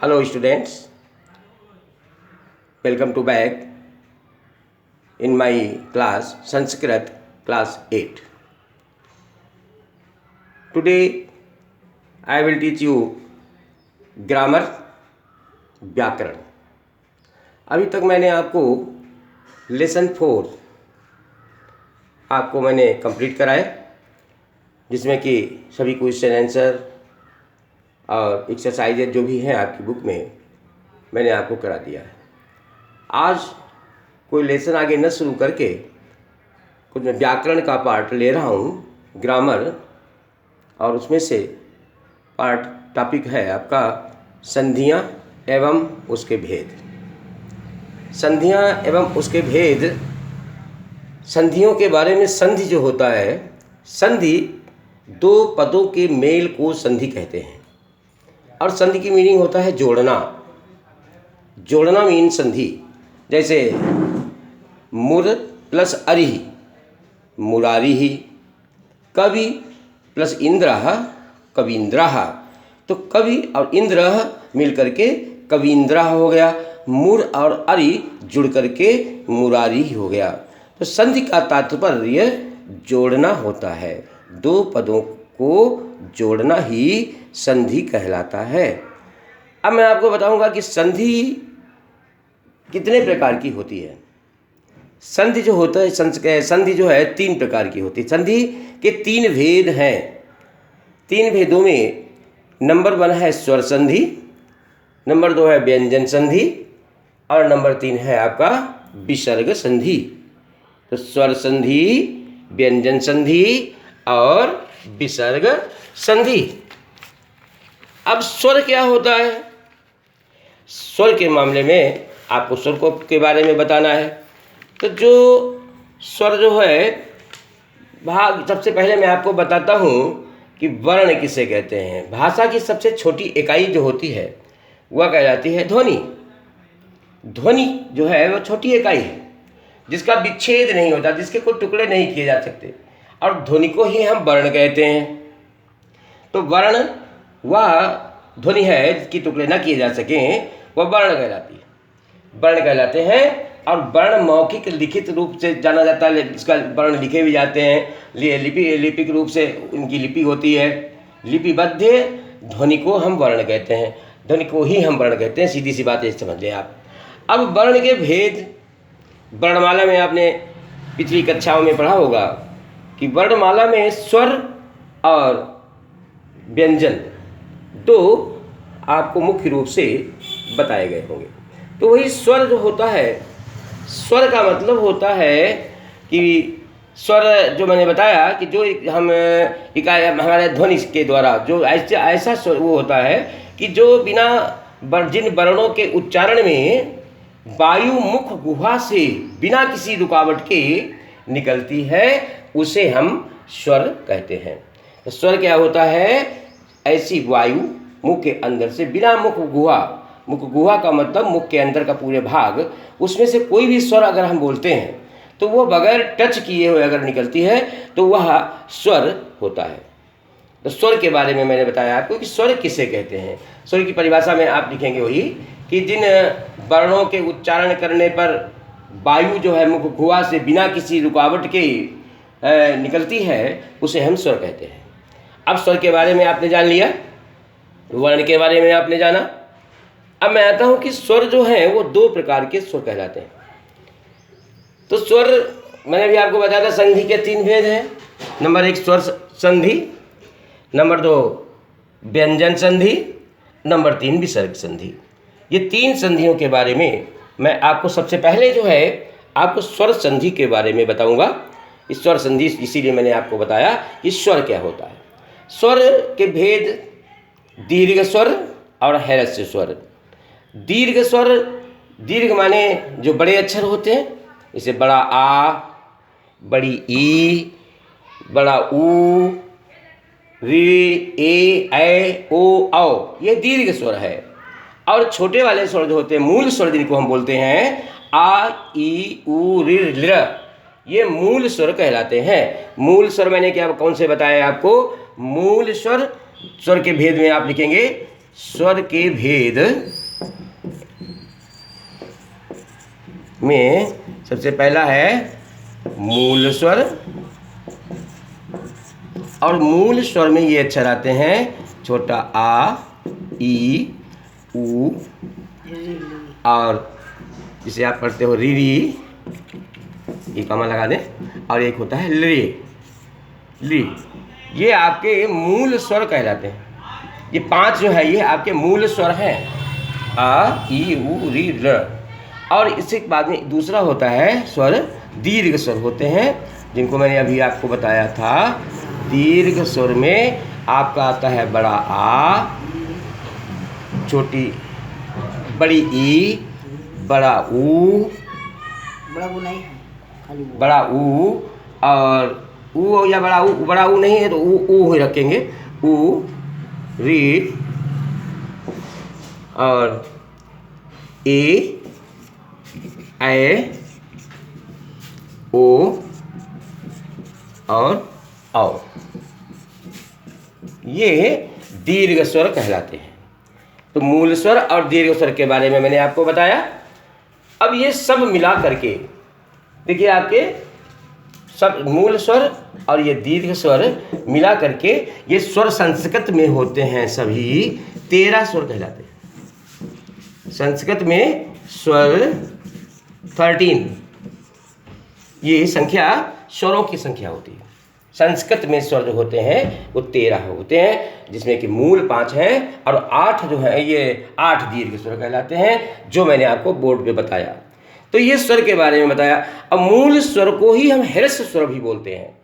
Hello students, welcome to back in my class Sanskrit class 8. Today I will teach you grammar व्याकरण। अभी तक मैंने आपको lesson 4 आपको मैंने कंप्लीट कराया, जिसमें कि सभी क्वेश्चन आंसर और एक्सरसाइजेज जो भी हैं आपकी बुक में मैंने आपको करा दिया है। आज कोई लेसन आगे न शुरू करके कुछ मैं व्याकरण का पार्ट ले रहा हूँ, ग्रामर, और उसमें से पार्ट टॉपिक है आपका संधियाँ एवं उसके भेद। संधियाँ एवं उसके भेद। संधियों के बारे में, संधि जो होता है, संधि दो पदों के मेल को संधि कहते हैं, और संधि की मीनिंग होता है जोड़ना। जोड़ना मीन संधि। जैसे मुर प्लस अरि मुरारी, कवि प्लस इंद्रः कवींद्रः, तो कवि और इंद्र मिल करके कवींद्रः हो गया, मुर और अरि जुड़ करके मुरारी हो गया। तो संधि का तात्पर्य जोड़ना होता है, दो पदों को जोड़ना ही संधि कहलाता है। अब मैं आपको बताऊंगा कि संधि कितने प्रकार की होती है। संधि जो होता है, संधि जो है 3 प्रकार की होती है। संधि के 3 भेद हैं। 3 भेदों में नंबर 1 है स्वर संधि, नंबर 2 है व्यंजन संधि, और नंबर 3 है आपका विसर्ग संधि। तो स्वर संधि, व्यंजन संधि और विसर्ग संधि। अब स्वर क्या होता है? स्वर के मामले में आपको स्वर को के बारे में बताना है। तो जो स्वर जो है भाग, सबसे पहले मैं आपको बताता हूँ कि वर्ण किसे कहते हैं। भाषा की सबसे छोटी इकाई जो होती है वह कहलाती है ध्वनि। ध्वनि जो है वह छोटी इकाई है, जिसका विच्छेद नहीं होता, जिसके कोई टुकड़े नहीं किए जा सकते, और ध्वनि को ही हम वर्ण कहते हैं। तो वर्ण वह ध्वनि है जिसकी टुकड़े न किए जा सकें, वह वर्ण कहलाती है, वर्ण कहलाते हैं। और वर्ण मौखिक लिखित रूप से जाना जाता है, इसका वर्ण लिखे भी जाते हैं, लिपिक रूप से उनकी लिपि होती है। लिपिबद्ध ध्वनि को हम वर्ण कहते हैं, ध्वनि को ही हम वर्ण कहते हैं। सीधी सी बात है, समझ लें आप। अब वर्ण के भेद, वर्णमाला में आपने पिछली कक्षाओं में पढ़ा होगा कि वर्णमाला में स्वर और व्यंजन 2 आपको मुख्य रूप से बताए गए होंगे। तो वही स्वर जो होता है, स्वर का मतलब होता है कि स्वर जो मैंने बताया कि जो हम इकाई हमारे ध्वनि के द्वारा जो ऐसा स्वर वो होता है कि जो बिना जिन वर्णों के उच्चारण में वायु मुख गुहा से बिना किसी रुकावट के निकलती है, उसे हम स्वर कहते हैं। तो स्वर क्या होता है? ऐसी वायु मुख के अंदर से बिना मुख गुहा का मतलब मुख के अंदर का पूरे भाग, उसमें से कोई भी स्वर अगर हम बोलते हैं तो वो बगैर टच किए हुए अगर निकलती है तो वह स्वर होता है। तो स्वर के बारे में मैंने बताया आपको कि स्वर किसे कहते हैं। स्वर की परिभाषा में आप लिखेंगे वही कि जिन वर्णों के उच्चारण करने पर वायु जो है मुख गुहा से बिना किसी रुकावट के निकलती है, उसे हम स्वर कहते हैं। अब स्वर के बारे में आपने जान लिया, वर्ण के बारे में आपने जाना। अब मैं आता हूँ कि स्वर जो हैं वो 2 प्रकार के स्वर कहलाते हैं। तो स्वर मैंने भी आपको बताया था, संधि के 3 भेद हैं। नंबर 1 स्वर संधि, नंबर 2 व्यंजन संधि, नंबर 3 विसर्ग संधि। ये 3 संधियों के बारे में मैं आपको सबसे पहले जो है आपको स्वर संधि के बारे में बताऊंगा। इस स्वर संधि इसीलिए मैंने आपको बताया कि स्वर क्या होता है। स्वर के भेद दीर्घ स्वर और हैरस्य स्वर। दीर्घ स्वर, दीर्घ माने जो बड़े अक्षर होते हैं, जैसे बड़ा आ, बड़ी ई, बड़ा ऊ, री, ए, ऐ, ओ, औ, ये दीर्घ स्वर है। और छोटे वाले स्वर जो होते हैं, मूल स्वर जिनको हम बोलते हैं, आ, ई, ऊ, ऋ, लृ, ये मूल स्वर कहलाते हैं। मूल स्वर मैंने क्या कौन से बताया आपको? मूल स्वर। स्वर के भेद में आप लिखेंगे स्वर के भेद में सबसे पहला है मूल स्वर, और मूल स्वर में ये अक्षर आते हैं छोटा आ, ई, ऊ, और जिसे आप पढ़ते हो री, ये कमा लगा दें, और एक होता है ली। ये आपके मूल स्वर कहलाते हैं। ये 5 जो है ये आपके मूल स्वर हैं, आ, ई, ऊ, री, र। और इसके बाद में दूसरा होता है स्वर दीर्घ स्वर होते हैं, जिनको मैंने अभी आपको बताया था। दीर्घ स्वर में आपका आता है बड़ा आ, छोटी बड़ी ई, बड़ा ऊ, बड़ा ऊ, और ऊ या बड़ा ऊ नहीं है तो ऊ ही रखेंगे, ऊ, री, और ए, ओ, और औ। ये दीर्घ स्वर कहलाते हैं। तो मूल स्वर और दीर्घ स्वर के बारे में मैंने आपको बताया। अब ये सब मिला करके देखिए, आपके सब मूल स्वर और ये दीर्घ स्वर मिला करके ये स्वर संस्कृत में होते हैं। सभी 13 स्वर कहलाते हैं। संस्कृत में स्वर 13, ये संख्या स्वरों की संख्या होती है। संस्कृत में स्वर जो होते हैं वो 13 होते हैं, जिसमें कि मूल 5 हैं और 8 जो है ये 8 दीर्घ स्वर कहलाते हैं, जो मैंने आपको बोर्ड पे बताया। तो ये स्वर के बारे में बताया। अब मूल स्वर को ही हम ह्रस्व स्वर भी बोलते हैं।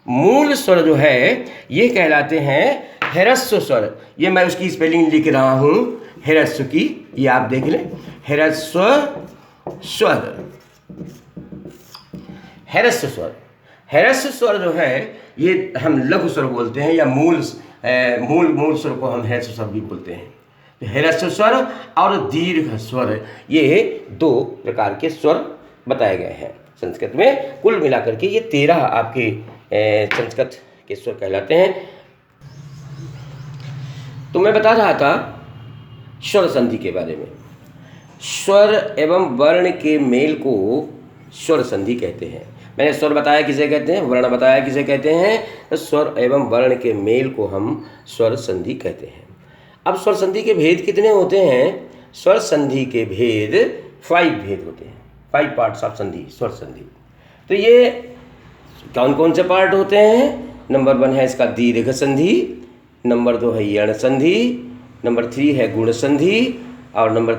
मूल स्वर जो है ये कहलाते हैं ह्रस्व स्वर। ये मैं उसकी स्पेलिंग लिख रहा हूँ ह्रस्व की, ये आप देख लें, ह्रस्व स्वर। ह्रस्व स्वर, ह्रस्व स्वर जो है ये हम लघु स्वर बोलते हैं, या मूल स्वर को हम ह्रस्व स्वर भी बोलते हैं। ह्रस्व स्वर और दीर्घ स्वर, ये 2 प्रकार के स्वर बताए गए हैं संस्कृत में। कुल मिलाकर के ये 13 आपके संस्कृत के स्वर कहलाते हैं। तो मैं बता रहा था स्वर संधि के बारे में। स्वर एवं वर्ण के मेल को स्वर संधि कहते हैं। मैंने स्वर बताया किसे कहते हैं, वर्ण बताया किसे कहते हैं। तो स्वर एवं वर्ण के मेल को हम स्वर संधि कहते हैं। अब स्वर संधि के भेद कितने होते हैं? स्वर संधि के भेद 5 भेद होते हैं, 5 पार्ट्स ऑफ संधि, स्वर संधि। तो ये कौन कौन से पार्ट होते हैं? नंबर 1 है इसका दीर्घ संधि, नंबर 2 है यण संधि, नंबर 3 है गुण संधि, और नंबर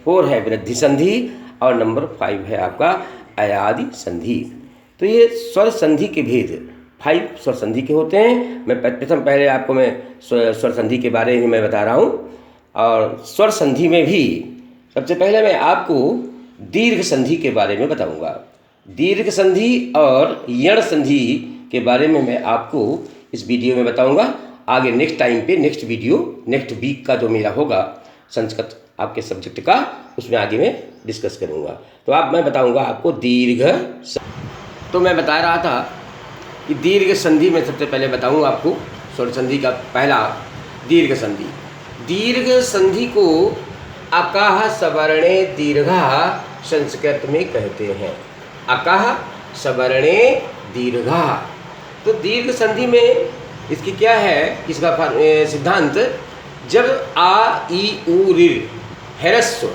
4 है वृद्धि संधि, और नंबर 5 है आपका अयादि संधि। तो ये स्वर संधि के भेद 5 स्वर संधि के होते हैं। मैं पहले आपको मैं स्वर संधि के बारे में मैं बता रहा हूँ। और स्वर संधि में भी सबसे पहले मैं आपको दीर्घ संधि के बारे में बताऊँगा। दीर्घ संधि और यण संधि के बारे में मैं आपको इस वीडियो में बताऊँगा। आगे नेक्स्ट टाइम पे नेक्स्ट वीक का जो मेरा होगा संस्कृत आपके सब्जेक्ट का, उसमें आगे मैं डिस्कस करूँगा। तो मैं बताऊँगा आपको दीर्घ। तो मैं बता रहा था कि दीर्घ संधि में सबसे पहले बताऊँ आपको स्वर संधि का पहला दीर्घ संधि। दीर्घ संधि को अकाह सवर्णे दीर्घा संस्कृत में कहते हैं। अकाह सवर्णे दीर्घा। तो दीर्घ संधि में इसकी क्या है, इसका सिद्धांत, जब आ ई ऊ ऋ ह्रस्व,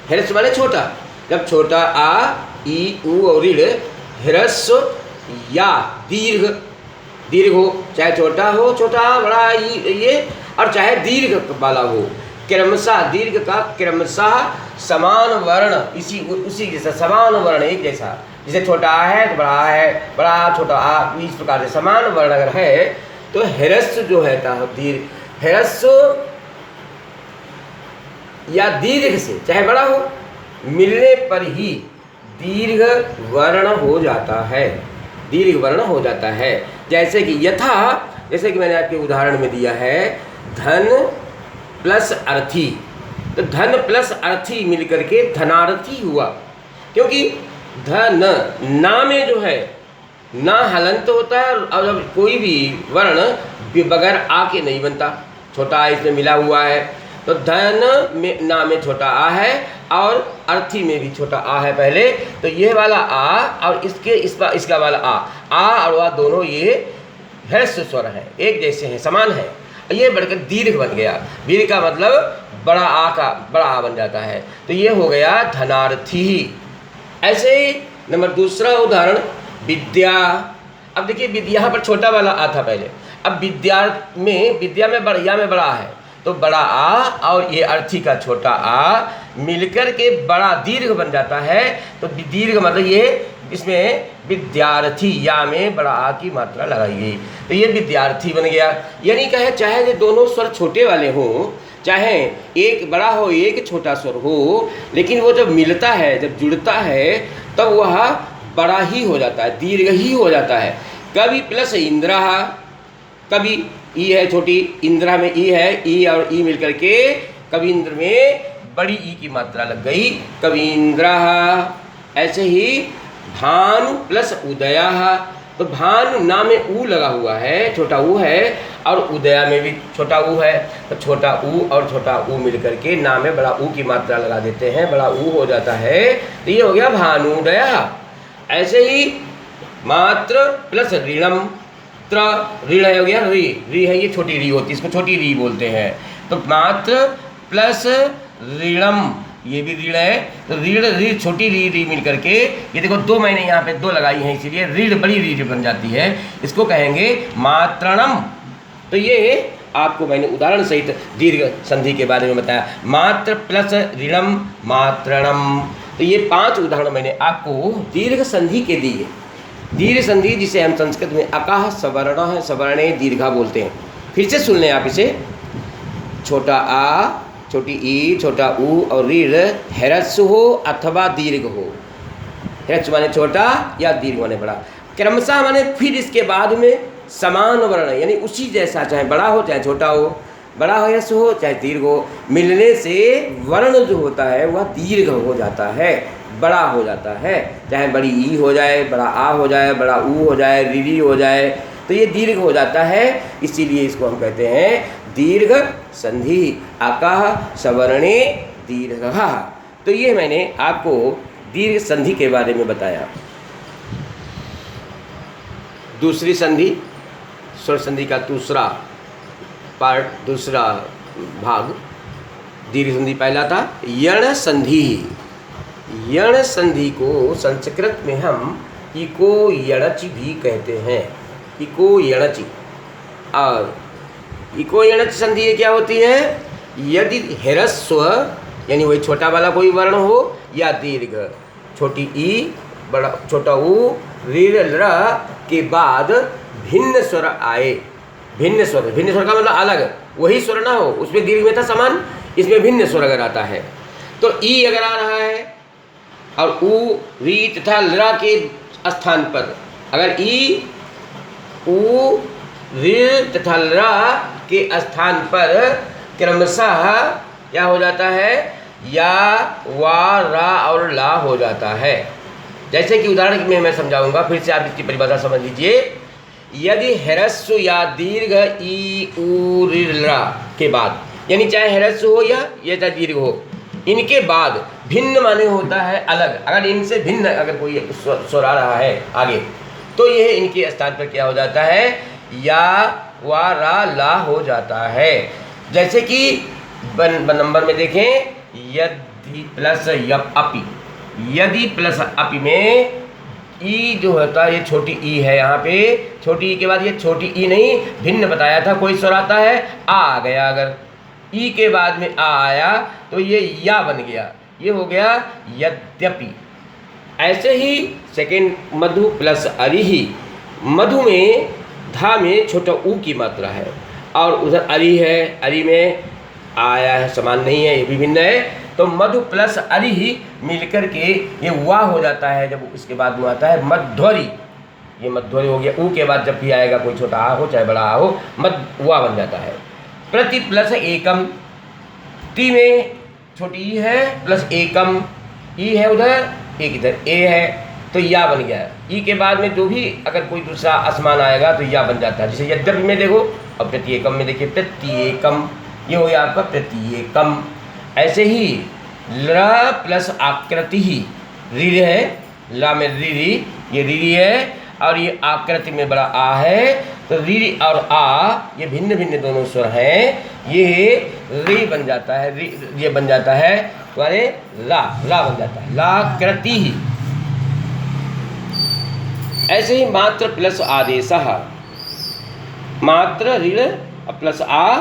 ह्रस्व माने छोटा, जब छोटा आ ई ऊ और ऋ ह्रस्व या दीर्घ हो, चाहे छोटा हो, छोटा बड़ा ये, और चाहे दीर्घ वाला हो, क्रमशः दीर्घ का क्रमशः समान वर्ण, उसी जैसा समान वर्ण एक जैसा, जैसे छोटा आ है तो बड़ा आ है, बड़ा छोटा आ, इस प्रकार से समान वर्ण अगर है तो ह्रस्व जो है दीर्घ, ह्रस्व या दीर्घ से चाहे बड़ा हो मिलने पर ही दीर्घ वर्ण हो जाता है, दीर्घ वर्ण हो जाता है। जैसे कि यथा, जैसे कि मैंने आपके उदाहरण में दिया है धन प्लस अर्थी, तो धन प्लस अर्थी मिलकर के धनार्थी हुआ, क्योंकि धन ना में जो है ना हलंत होता है, और जब कोई भी वर्ण बगैर आ के नहीं बनता, छोटा आ इसमें मिला हुआ है। तो धन में ना में छोटा आ है और अर्थी में भी छोटा आ है पहले। तो ये वाला आ और इसका वाला आ और वह दोनों ये ह्रस्व स्वर है, एक जैसे हैं, समान है। ये बढ़कर दीर्घ बन गया। दीर्घ का मतलब बड़ा आ का बड़ा आ बन जाता है। तो ये हो गया धनार्थी। ऐसे ही नंबर दूसरा उदाहरण विद्या। अब देखिए यहाँ पर छोटा वाला आ था पहले, अब विद्या में बड़ा है, तो बड़ा आ और ये अर्थी का छोटा आ मिलकर के बड़ा दीर्घ बन जाता है। तो दीर्घ मतलब ये इसमें विद्यार्थी या में बड़ा आ की मात्रा लगाई गई, तो ये विद्यार्थी बन गया। यानी कहे चाहे ये दोनों स्वर छोटे वाले हों, चाहे एक बड़ा हो एक छोटा स्वर हो, लेकिन वो जब मिलता है, जब जुड़ता है, तब वह बड़ा ही हो जाता है, दीर्घ ही हो जाता है। कभी प्लस इंद्रा, कभी ई है छोटी, इंद्रा में ई है, ई और ई मिलकर के कभी इंद्र में बड़ी ई की मात्रा लग गई, कभी इंद्रा। ऐसे ही भानु प्लस उदया, तो भानु ना में ऊ लगा हुआ है, छोटा ऊ है, और उदया में भी छोटा ऊ है। तो छोटा ऊ और छोटा ऊ मिलकर के ना में बड़ा ऊ की मात्रा लगा देते हैं, बड़ा ऊ हो जाता है। तो ये हो गया भानुदया। ऐसे ही मात्र प्लस ऋणम, ऋण हो गया, री है, ये छोटी री होती है, इसको छोटी री बोलते हैं। तो मात्र प्लस ऋणम, ये भी ऋण है। तो ऋण छोटी री मिल करके, ये देखो दो मैंने यहाँ पे दो लगाई हैं, इसीलिए ऋण बड़ी री बन जाती है, इसको कहेंगे मात्रणम। तो ये आपको मैंने उदाहरण सहित दीर्घ संधि के बारे में बताया, मात्र प्लस ऋणम मात्रणम। तो ये 5 उदाहरण मैंने आपको दीर्घ संधि के दिए। दीर्घ संधि जिसे हम संस्कृत में अकाह सवर्ण सवर्णे दीर्घा बोलते हैं। फिर से सुन लें आप इसे, छोटा आ, छोटी ई, छोटा ऊ और ऋण ह्रस्व हो अथवा दीर्घ हो। ह्रस्व माने छोटा या दीर्घ माने बड़ा। क्रमशः माने फिर इसके बाद में समान वर्ण, यानी उसी जैसा, चाहे बड़ा हो चाहे छोटा हो, बड़ा हो ह्रस्व हो चाहे दीर्घ हो, मिलने से वर्ण जो होता है वह दीर्घ हो जाता है, बड़ा हो जाता है। चाहे बड़ी ई हो जाए, बड़ा आ हो जाए, बड़ा ऊ हो जाए, री हो जाए, तो ये दीर्घ हो जाता है। इसीलिए इसको हम कहते हैं दीर्घ संधि, अकाह सवर्णे दीर्घः। तो ये मैंने आपको दीर्घ संधि के बारे में बताया। दूसरी संधि, स्वर संधि का दूसरा पार्ट, दूसरा भाग, दीर्घ संधि पहला था यण संधि। यण संधि को संस्कृत में हम इको यणचि भी कहते हैं, इको यणचि। और इको यणचि संधि क्या होती है? यदि ह्रस्व यानी वही छोटा वाला कोई वर्ण हो या दीर्घ, छोटी ई बड़ा छोटा ऊ ऋ ल के बाद भिन्न स्वर आए। भिन्न स्वर का मतलब अलग, वही स्वर ना हो, उसमें दीर्घ में था समान, इसमें भिन्न स्वर अगर आता है तो ई अगर आ रहा है और ऊ री तथा ल के स्थान पर अगर ई ऊ ऋ तथा ल के स्थान पर क्रमशः क्या हो जाता है? या वा रा और ला हो जाता है। जैसे कि उदाहरण में मैं समझाऊंगा, फिर से आप इसकी परिभाषा समझ लीजिए। यदि ह्रस्व या दीर्घ ई ऊ ऋ ल के बाद, यानी चाहे ह्रस्व हो या चाहे दीर्घ हो, इनके बाद भिन्न माने होता है अलग। अगर इनसे भिन्न अगर कोई स्वर आ रहा है आगे, तो यह इनके स्थान पर क्या हो जाता है? या वा रा ला हो जाता है। जैसे कि नंबर में देखें, यदि प्लस अपि, यदि प्लस अपि में ई जो होता है, ये छोटी ई है, यहाँ पे छोटी ई के बाद ये छोटी ई नहीं, भिन्न बताया था, कोई स्वर आता है आ गया, अगर ई के बाद में आ आया तो ये या बन गया, ये हो गया यद्यपि। ऐसे ही सेकेंड मधु प्लस अरिहि, मधु में धा में छोटा ऊ की मात्रा है और उधर अरि है, अरि में आया है, समान नहीं है, ये भी भिन्न है। तो मधु प्लस अरिहि मिलकर के ये वा हो जाता है। जब इसके बाद में आता है मध्वरि, ये मध्वरि हो गया। ऊ के बाद जब भी आएगा कोई छोटा आ हो चाहे बड़ा आ हो, वा बन जाता है। प्रति प्लस एकम, ती में छोटी ई है प्लस एकम, ई है उधर, एक इधर ए है, तो या बन गया। ई के बाद में जो भी अगर कोई दूसरा असमान आएगा तो या बन जाता है। जैसे यद्यपि में देखो, और प्रत्येकम में देखिए प्रत्येकम, ये हो गया आपका प्रत्येकम। ऐसे ही ल प्लस आकृति ही, री है, ला में री, ये री है, और ये आकृति में बड़ा आ है, तो री और आ ये भिन्न भिन्न दोनों स्वर हैं, ये री बन जाता है, री ये बन जाता है तुम्हारे ला बन जाता है, लाकृति ही। ऐसे ही मात्र प्लस आदेशः, मात्र ऋण प्लस आ,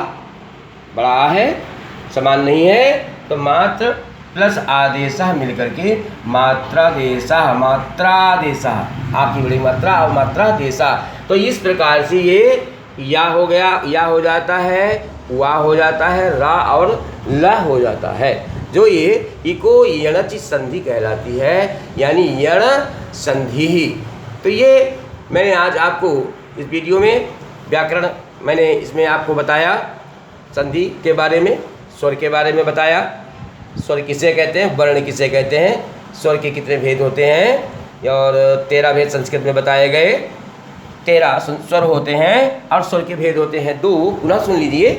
बड़ा आ है, समान नहीं है, तो मात्र प्लस आदेशः मिलकर के मात्रादेशः, मात्रादेशः, आपकी बड़ी मात्रा और मात्रादेशः। तो इस प्रकार से ये या हो गया, या हो जाता है, वा हो जाता है, रा और ला हो जाता है, जो ये इको यणचि संधि कहलाती है, यानी यण संधि ही। तो ये मैंने आज आपको इस वीडियो में व्याकरण मैंने इसमें आपको बताया, संधि के बारे में, स्वर के बारे में बताया, स्वर किसे कहते हैं, वर्ण किसे कहते हैं, स्वर के कितने भेद होते हैं, और 13 भेद संस्कृत में बताए गए। 13 स्वर होते हैं और स्वर के भेद होते हैं 2। पुनः सुन लीजिए,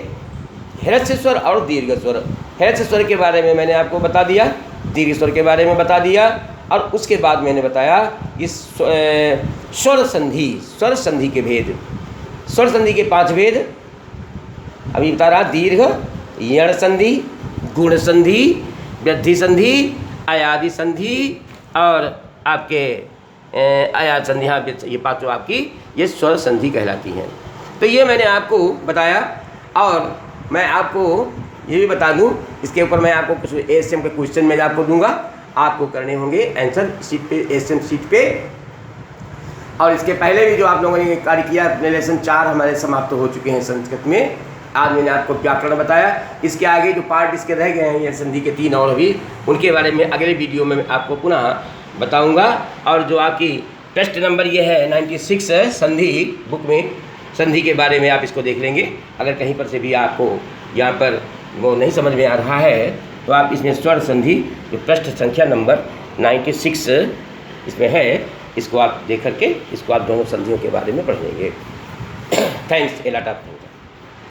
ह्रस्व स्वर और दीर्घ स्वर। ह्रस्व स्वर के बारे में मैंने आपको बता दिया, दीर्घ स्वर के बारे में बता दिया, और उसके बाद मैंने बताया इस स्वर संधि के भेद, स्वर संधि के 5 भेद अभी बता रहा, दीर्घ, यण संधि, गुण संधि, वृद्धि संधि, अयादि संधि और आपके अयाद संधि। हाँ, ये 5 आपकी ये स्वर संधि कहलाती हैं। तो ये मैंने आपको बताया, और मैं आपको ये भी बता दूं, इसके ऊपर मैं आपको कुछ एएसएम के क्वेश्चन मैं आपको दूंगा, आपको करने होंगे आंसर शीट पे, एएसएम शीट पे। और इसके पहले भी जो आप लोगों ने कार्य किया, अपने लेसन 4 हमारे समाप्त हो चुके हैं संस्कृत में। आज मैंने आपको व्याकरण बताया, इसके आगे जो पार्ट इसके रह गए हैं ये संधि के 3 और भी, उनके बारे में अगले वीडियो में मैं आपको पुनः बताऊंगा। और जो आपकी टेस्ट नंबर ये है 96 है संधि बुक में, संधि के बारे में आप इसको देख लेंगे। अगर कहीं पर से भी आपको यहाँ पर वो नहीं समझ में आ रहा है, तो आप इसमें स्वर संधि जो पृष्ठ संख्या नंबर 96 इसमें है, इसको आप देख करके इसको आप दोनों संधियों के बारे में पढ़ लेंगे। Thanks a lot of.